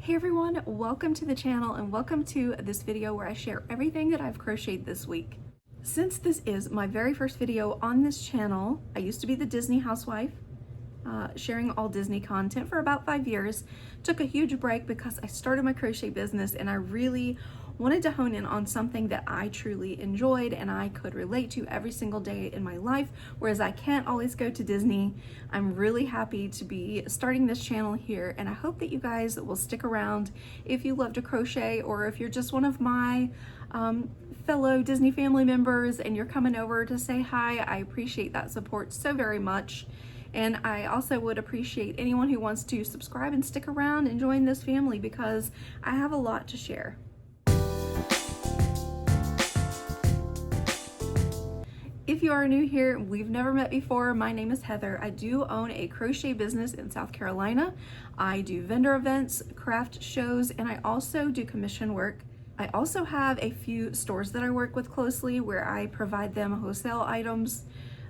Hey everyone, welcome to the channel and welcome to this video where I share everything that I've crocheted this week. Since this is my very first video on this channel, I used to be the Disney housewife, sharing all Disney content for about 5 years. Took a huge break because I started my crochet business and I really wanted to hone in on something that I truly enjoyed and I could relate to every single day in my life, whereas I can't always go to Disney. I'm really happy to be starting this channel here, and I hope that you guys will stick around if you love to crochet, or if you're just one of my fellow Disney family members and you're coming over to say hi. I appreciate that support so very much. And I also would appreciate anyone who wants to subscribe and stick around and join this family because I have a lot to share. If you are new here, we've never met before, my name is Heather. I do own a crochet business in South Carolina. I do vendor events, craft shows, and I also do commission work. I also have a few stores that I work with closely where I provide them wholesale items,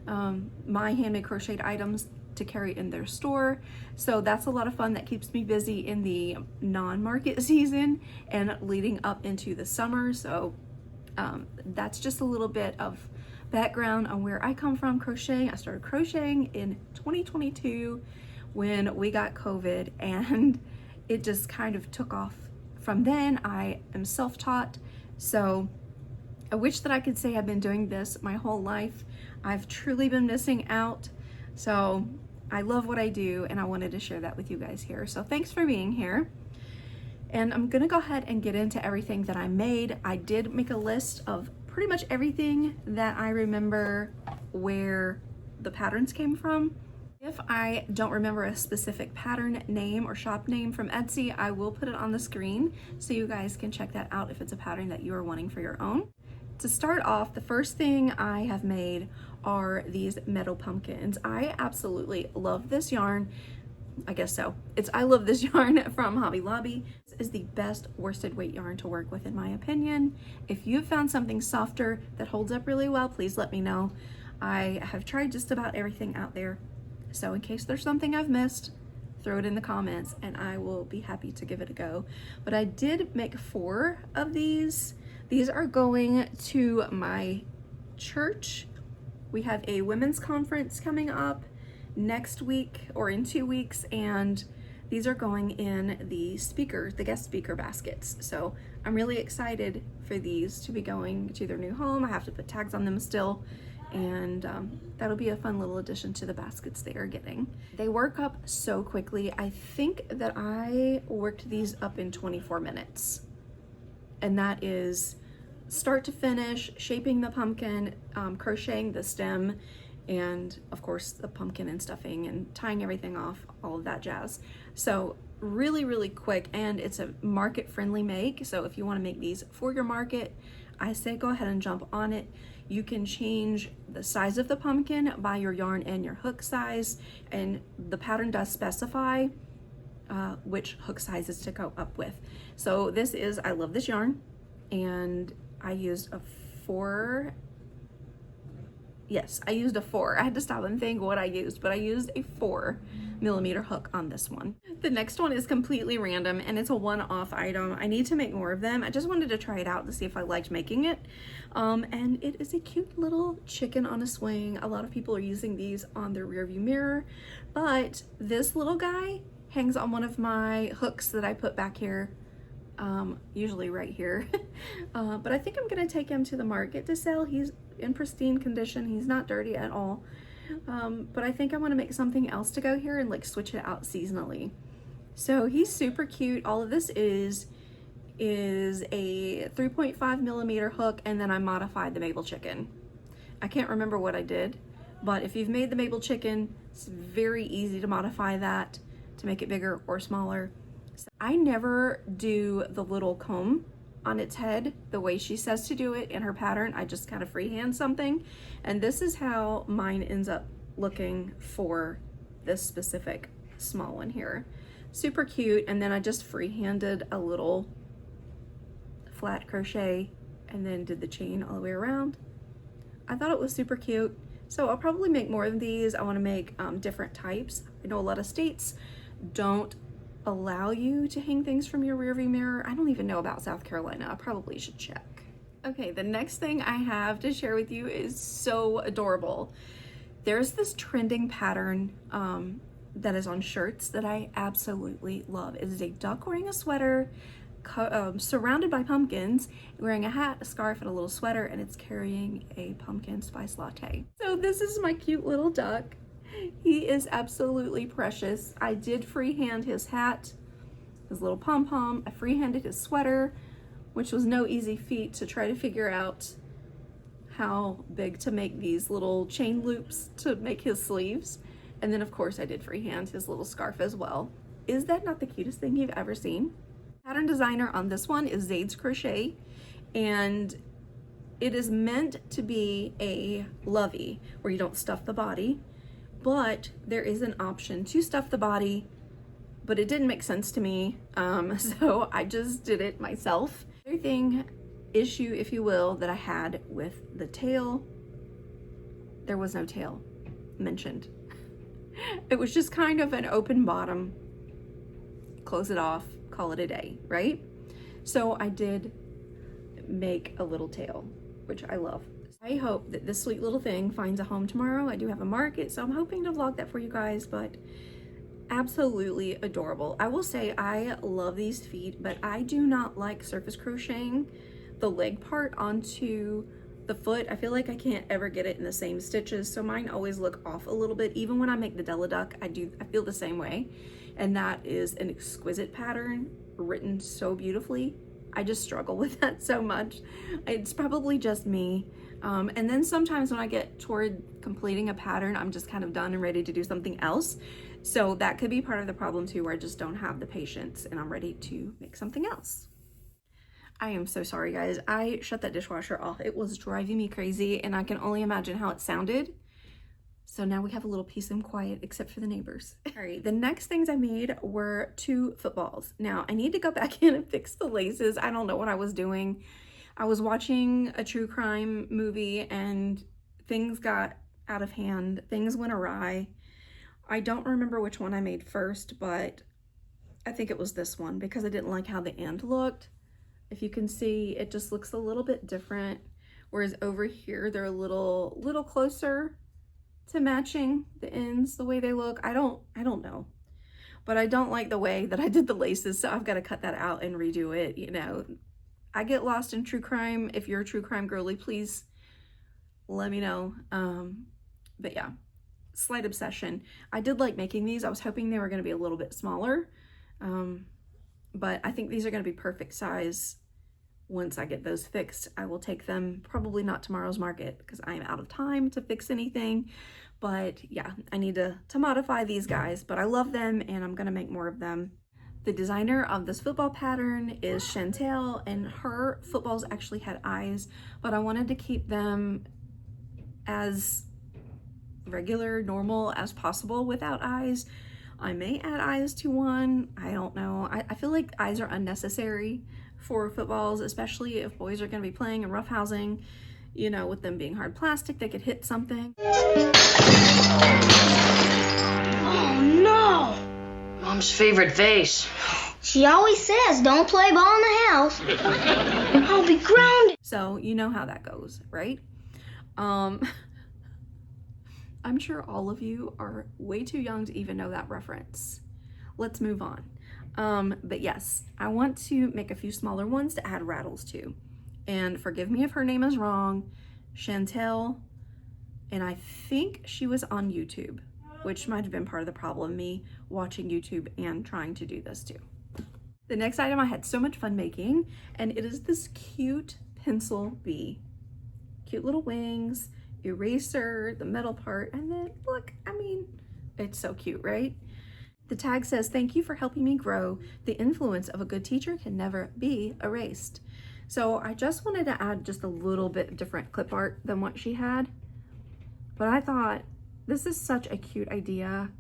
my handmade crocheted items to carry in their store. So that's a lot of fun. That keeps me busy in the non-market season and leading up into the summer. So that's just a little bit of background on where I come from crocheting. I started crocheting in 2022 when we got COVID, and it just kind of took off from then. I am self-taught, so I wish that I could say I've been doing this my whole life. I've truly been missing out. So I love what I do and I wanted to share that with you guys here. So thanks for being here. And I'm gonna go ahead and get into everything that I made. I did make a list of pretty much everything that I remember where the patterns came from. If I don't remember a specific pattern name or shop name from Etsy, I will put it on the screen so you guys can check that out if it's a pattern that you are wanting for your own. To start off, the first thing I have made are these metal pumpkins. I absolutely love this yarn. I guess so. I love this yarn from Hobby Lobby. This is the best worsted weight yarn to work with in my opinion. If you've found something softer that holds up really well, please let me know. I have tried just about everything out there. So in case there's something I've missed, throw it in the comments and I will be happy to give it a go. But I did make 4 of these. These are going to my church. We have a women's conference coming up next week or in 2 weeks, and these are going in the guest speaker baskets. So I'm really excited for these to be going to their new home. I have to put tags on them still, and that'll be a fun little addition to the baskets they are getting. They work up so quickly. I think that I worked these up in 24 minutes, and that is start to finish, shaping the pumpkin, crocheting the stem, and of course the pumpkin and stuffing and tying everything off, all of that jazz. So really, really quick, and it's a market friendly make. So if you want to make these for your market, I say go ahead and jump on it. You can change the size of the pumpkin by your yarn and your hook size, and the pattern does specify which hook sizes to go up with. So I love this yarn, and I used a 4. Yes, I used a 4. I had to stop and think what I used, but I used a 4mm hook on this one. The next one is completely random and it's a one-off item. I need to make more of them. I just wanted to try it out to see if I liked making it. And it is a cute little chicken on a swing. A lot of people are using these on their rearview mirror, but this little guy hangs on one of my hooks that I put back here. Usually right here. But I think I'm gonna take him to the market to sell. He's in pristine condition. He's not dirty at all. But I think I want to make something else to go here and like switch it out seasonally. So he's super cute. All of this is a 3.5mm hook, and then I modified the maple chicken. I can't remember what I did, but if you've made the maple chicken, it's very easy to modify that to make it bigger or smaller. I never do the little comb on its head the way she says to do it in her pattern. I just kind of freehand something, and this is how mine ends up looking for this specific small one here. Super cute. And then I just freehanded a little flat crochet and then did the chain all the way around. I thought it was super cute, so I'll probably make more of these. I want to make different types. I know a lot of states don't allow you to hang things from your rearview mirror. I don't even know about South Carolina. I probably should check. Okay, the next thing I have to share with you is so adorable. There's this trending pattern that is on shirts that I absolutely love. It is a duck wearing a sweater, surrounded by pumpkins, wearing a hat, a scarf, and a little sweater, and it's carrying a pumpkin spice latte. So this is my cute little duck. He is absolutely precious. I did freehand his hat, his little pom-pom. I freehanded his sweater, which was no easy feat to try to figure out how big to make these little chain loops to make his sleeves. And then of course I did freehand his little scarf as well. Is that not the cutest thing you've ever seen? Pattern designer on this one is Zaid's Crochet, and it is meant to be a lovey where you don't stuff the body, but there is an option to stuff the body, but it didn't make sense to me, so I just did it myself. Other thing, issue if you will, that I had with the tail, there was no tail mentioned. It was just kind of an open bottom, close it off, call it a day, right? So I did make a little tail, which I love. I hope that this sweet little thing finds a home tomorrow. I do have a market, so I'm hoping to vlog that for you guys, but absolutely adorable. I will say I love these feet, but I do not like surface crocheting the leg part onto the foot. I feel like I can't ever get it in the same stitches, so mine always look off a little bit. Even when I make the Della Duck, I feel the same way, and that is an exquisite pattern written so beautifully. I just struggle with that so much. It's probably just me. And then sometimes when I get toward completing a pattern, I'm just kind of done and ready to do something else. So that could be part of the problem too, where I just don't have the patience and I'm ready to make something else. I am so sorry guys. I shut that dishwasher off. It was driving me crazy and I can only imagine how it sounded. So now we have a little peace and quiet, except for the neighbors. All right, the next things I made were 2 footballs. Now I need to go back in and fix the laces. I don't know what I was doing. I was watching a true crime movie and things got out of hand. Things went awry. I don't remember which one I made first, but I think it was this one because I didn't like how the end looked. If you can see, it just looks a little bit different. Whereas over here, they're a little closer to matching the ends, the way they look. I don't know, but I don't like the way that I did the laces. So I've got to cut that out and redo it. You know, I get lost in true crime. If you're a true crime girly, please let me know. But yeah, slight obsession. I did like making these. I was hoping they were going to be a little bit smaller. But I think these are going to be perfect size. Once I get those fixed, I will take them, probably not tomorrow's market because I am out of time to fix anything. But yeah, I need to modify these guys, but I love them and I'm going to make more of them. The designer of this football pattern is Chantel, and her footballs actually had eyes, but I wanted to keep them as regular, normal as possible without eyes. I may add eyes to one. I don't know. I feel like eyes are unnecessary for footballs, especially if boys are going to be playing and roughhousing. You know, with them being hard plastic, they could hit something. Oh no! Mom's favorite vase. She always says, don't play ball in the house. I'll be grounded. So you know how that goes, right? I'm sure all of you are way too young to even know that reference. Let's move on. But yes, I want to make a few smaller ones to add rattles to. And forgive me if her name is wrong, Chantel, and I think she was on YouTube, which might have been part of the problem, me watching YouTube and trying to do this too. The next item I had so much fun making, and it is this cute pencil bee. Cute little wings, eraser, the metal part, and then look, I mean, it's so cute, right? The tag says, "Thank you for helping me grow. The influence of a good teacher can never be erased." So I just wanted to add just a little bit different clip art than what she had. But I thought, this is such a cute idea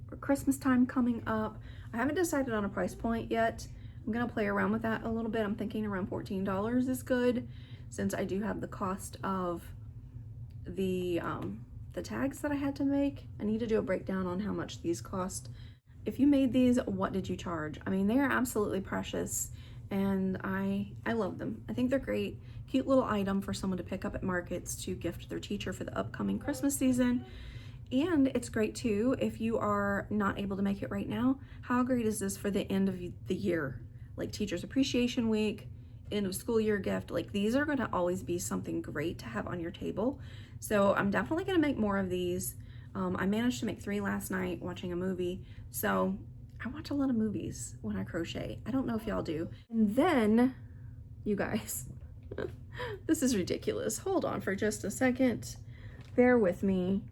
for Christmas time coming up. I haven't decided on a price point yet. I'm gonna play around with that a little bit. I'm thinking around $14 is good, since I do have the cost of the tags that I had to make. I need to do a breakdown on how much these cost. if you made these, what did you charge? I mean, they are absolutely precious, and I love them. I think they're great. Cute little item for someone to pick up at markets to gift their teacher for the upcoming Christmas season. And it's great too if you are not able to make it right now. How great is this for the end of the year? Like Teachers Appreciation Week, end of school year gift. Like, these are gonna always be something great to have on your table. So I'm definitely gonna make more of these. I managed to make 3 last night watching a movie. So I watch a lot of movies when I crochet. I don't know if y'all do. And then, you guys, this is ridiculous. Hold on for just a second. Bear with me.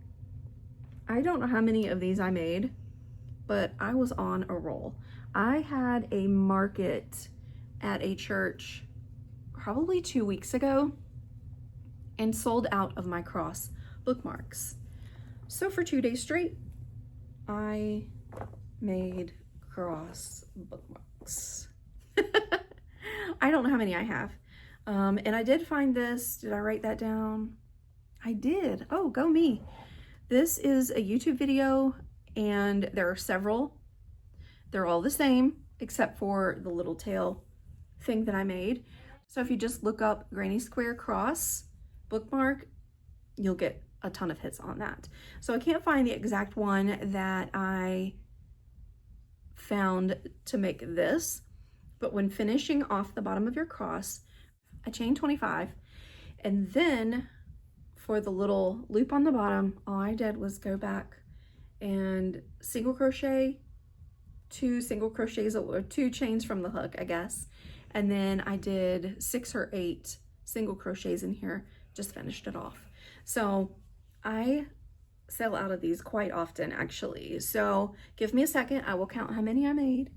I don't know how many of these I made, but I was on a roll. I had a market at a church probably 2 weeks ago and sold out of my cross bookmarks. So for 2 days straight, I made cross bookmarks. I don't know how many I have. And I did find this. Did I write that down? I did. Oh, go me. This is a YouTube video, and there are several. They're all the same, except for the little tail thing that I made. So if you just look up Granny Square Cross bookmark, you'll get a ton of hits on that. So I can't find the exact one that I found to make this, but when finishing off the bottom of your cross, I chain 25, and then for the little loop on the bottom, all I did was go back and single crochet 2 single crochets, or 2 chains from the hook, I guess. And then I did 6 or 8 single crochets in here, just finished it off. So I sell out of these quite often, actually. So give me a second, I will count how many I made.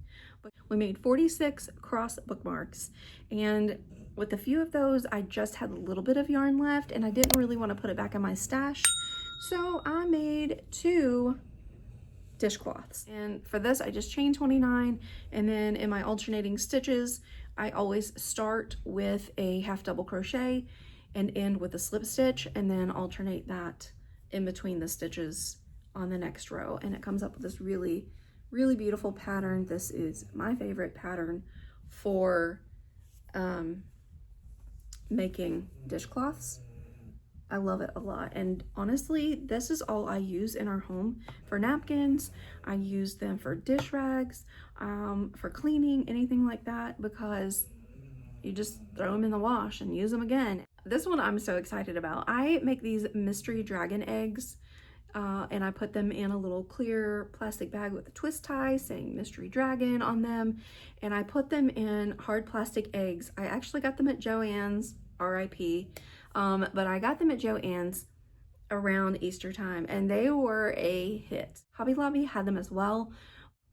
We made 46 cross bookmarks, and with a few of those, I just had a little bit of yarn left, and I didn't really want to put it back in my stash. So I made 2 dishcloths. And for this, I just chained 29, and then in my alternating stitches, I always start with a half double crochet and end with a slip stitch, and then alternate that in between the stitches on the next row. And it comes up with this really, really beautiful pattern. This is my favorite pattern for making dishcloths. I love it a lot, and honestly, this is all I use in our home for napkins. I use them for dish rags, for cleaning, anything like that, because you just throw them in the wash and use them again. This one I'm so excited about. I make these mystery dragon eggs, and I put them in a little clear plastic bag with a twist tie saying mystery dragon on them, and I put them in hard plastic eggs. I actually got them at Joann's, RIP, but I got them at Joann's around Easter time, and they were a hit. Hobby Lobby had them as well,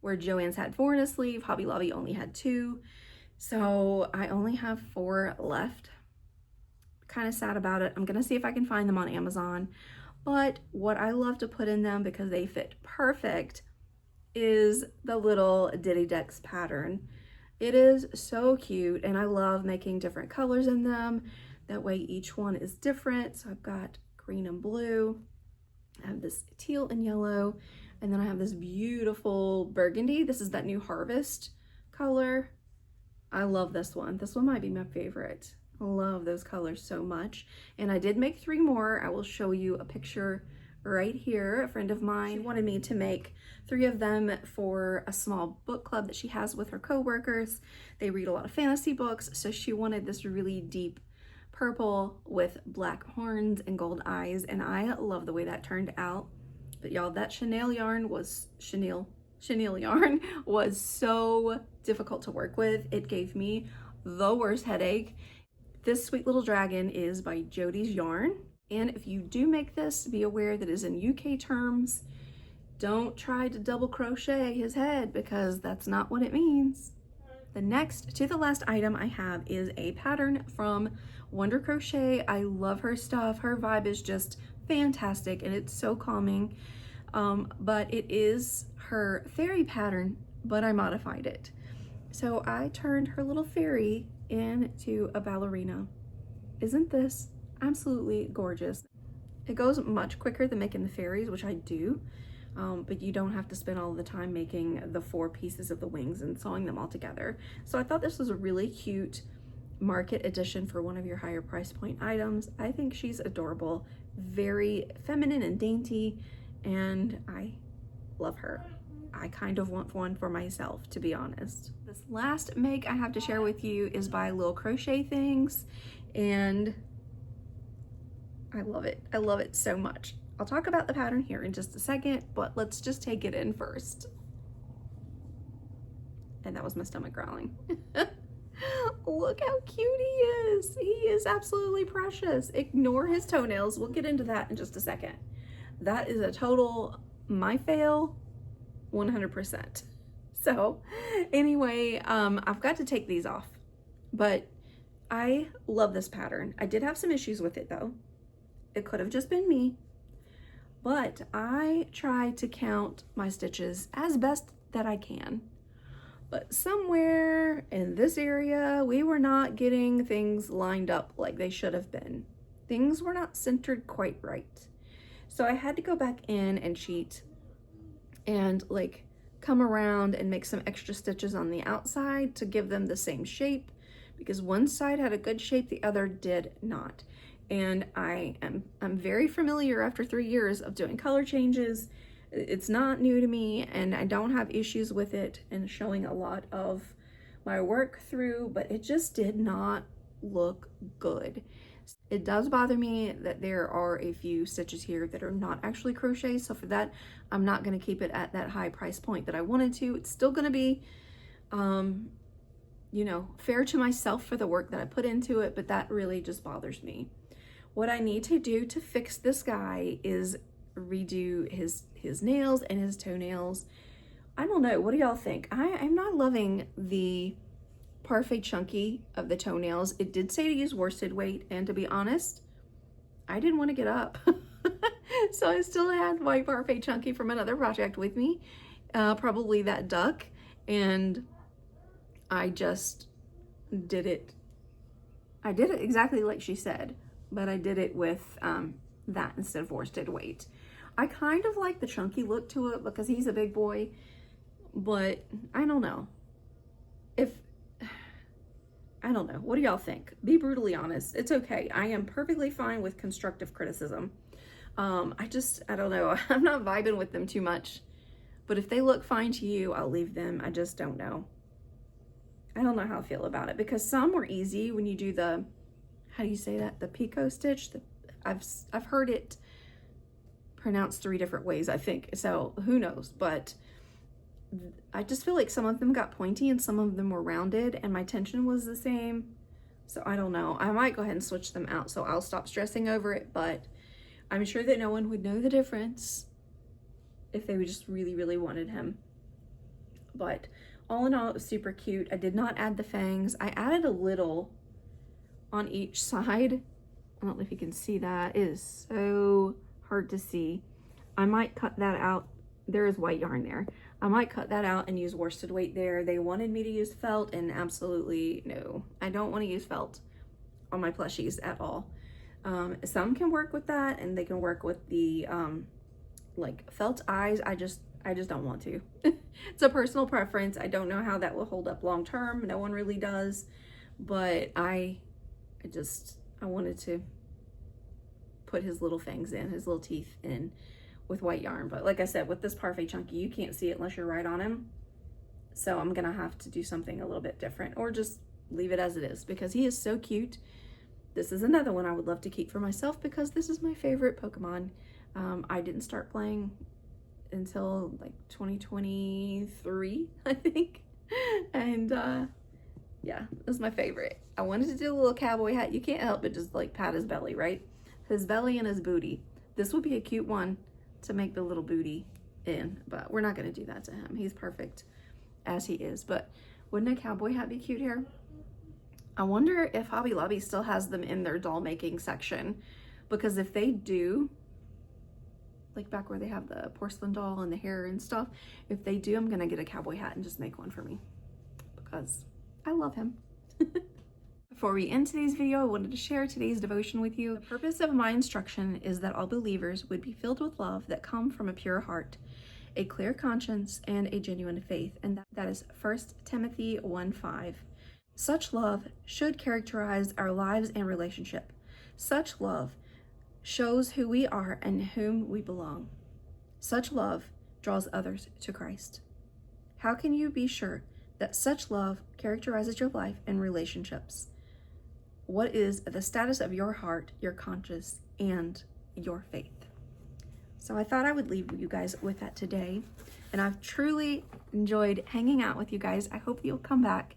where Joann's had 4 in a sleeve, Hobby Lobby only had 2. So I only have 4 left. Kind of sad about it. I'm gonna see if I can find them on Amazon. But what I love to put in them, because they fit perfect, is the little Diddy Decks pattern. It is so cute, and I love making different colors in them. That way each one is different. So I've got green and blue, I have this teal and yellow, and then I have this beautiful burgundy. This is that new Harvest color. I love this one. This one might be my favorite. I love those colors so much. And I did make 3 more. I will show you a picture right here. A friend of mine wanted me to make 3 of them for a small book club that she has with her co-workers. They read a lot of fantasy books, so she wanted this really deep purple with black horns and gold eyes, and I love the way that turned out. But y'all, that chenille yarn was so difficult to work with. It gave me the worst headache. This sweet little dragon is by Jody's Yarn, and if you do make this, be aware that it is in UK terms. Don't try to double crochet his head, because that's not what it means. The next to the last item I have is a pattern from Wonder Crochet. I love her stuff. Her vibe is just fantastic, and it's so calming. But it is her fairy pattern, but I modified it. So I turned her little fairy into a ballerina. Isn't this absolutely gorgeous? It goes much quicker than making the fairies, which I do, but you don't have to spend all the time making the 4 pieces of the wings and sewing them all together. So I thought this was a really cute market edition for one of your higher price point items. I think she's adorable, very feminine and dainty, and I love her. I kind of want one for myself, to be honest. This last make I have to share with you is by Little Crochet Things, and I love it. I love it so much. I'll talk about the pattern here in just a second, but let's just take it in first. And that was my stomach growling. Look how cute he is. He is absolutely precious. Ignore his toenails. We'll get into that in just a second. That is a total my fail, 100%. So anyway, I've got to take these off, but I love this pattern. I did have some issues with it though. It could have just been me, but I try to count my stitches as best that I can. But somewhere in this area, we were not getting things lined up like they should have been. Things were not centered quite right. So I had to go back in and cheat and like come around and make some extra stitches on the outside to give them the same shape, because one side had a good shape, the other did not. And I'm very familiar after 3 years of doing color changes. It's not new to me, and I don't have issues with it and showing a lot of my work through, but it just did not look good. It does bother me that there are a few stitches here that are not actually crochet, so for that, I'm not going to keep it at that high price point that I wanted to. It's still going to be, you know, fair to myself for the work that I put into it, but that really just bothers me. What I need to do to fix this guy is redo his nails and his toenails. I don't know, what do y'all think? I'm not loving the parfait chunky of the toenails. It did say to use worsted weight, and to be honest, I didn't want to get up. So I still had my parfait chunky from another project with me, probably that duck, and I just did it. I did it exactly like she said, but I did it with that instead of worsted weight. I kind of like the chunky look to it because he's a big boy, but I don't know. I don't know. What do y'all think? Be brutally honest. It's okay. I am perfectly fine with constructive criticism. I don't know. I'm not vibing with them too much, but if they look fine to you, I'll leave them. I just don't know. I don't know how I feel about it, because some were easy when you do the, how do you say that? The picot stitch. I've heard it pronounced 3 different ways, I think. So who knows? But I just feel like some of them got pointy and some of them were rounded, and my tension was the same. So I don't know. I might go ahead and switch them out, so I'll stop stressing over it, but I'm sure that no one would know the difference if they just really, really wanted him. But all in all, it was super cute. I did not add the fangs. I added a little on each side. I don't know if you can see that. It is so hard to see. I might cut that out. There is white yarn there. I might cut that out and use worsted weight there. They wanted me to use felt, and absolutely no. I don't want to use felt on my plushies at all. Some can work with that, and they can work with the like felt eyes. I just don't want to. It's a personal preference. I don't know how that will hold up long term. No one really does, but I wanted to put his little fangs in, his little teeth in with white yarn. But like I said, with this parfait chunky, you can't see it unless you're right on him. So I'm gonna have to do something a little bit different, or just leave it as it is, because he is so cute. This is another one I would love to keep for myself because this is my favorite Pokemon. I didn't start playing until like 2023, I think. And yeah, it was my favorite. I wanted to do a little cowboy hat. You can't help but just like pat his belly, right? His belly and his booty. This would be a cute one to make the little booty in, but we're not gonna do that to him. He's perfect as he is. But wouldn't a cowboy hat be cute here? I wonder if Hobby Lobby still has them in their doll making section, because if they do, like back where they have the porcelain doll and the hair and stuff, if they do, I'm gonna get a cowboy hat and just make one for me because I love him. Before we end today's video, I wanted to share today's devotion with you. The purpose of my instruction is that all believers would be filled with love that come from a pure heart, a clear conscience, and a genuine faith. And that is 1 Timothy 1:5. Such love should characterize our lives and relationship. Such love shows who we are and whom we belong. Such love draws others to Christ. How can you be sure that such love characterizes your life and relationships? What is the status of your heart, your conscience, and your faith? So I thought I would leave you guys with that today. And I've truly enjoyed hanging out with you guys. I hope you'll come back.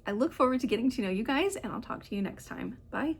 I look forward to getting to know you guys, and I'll talk to you next time. Bye.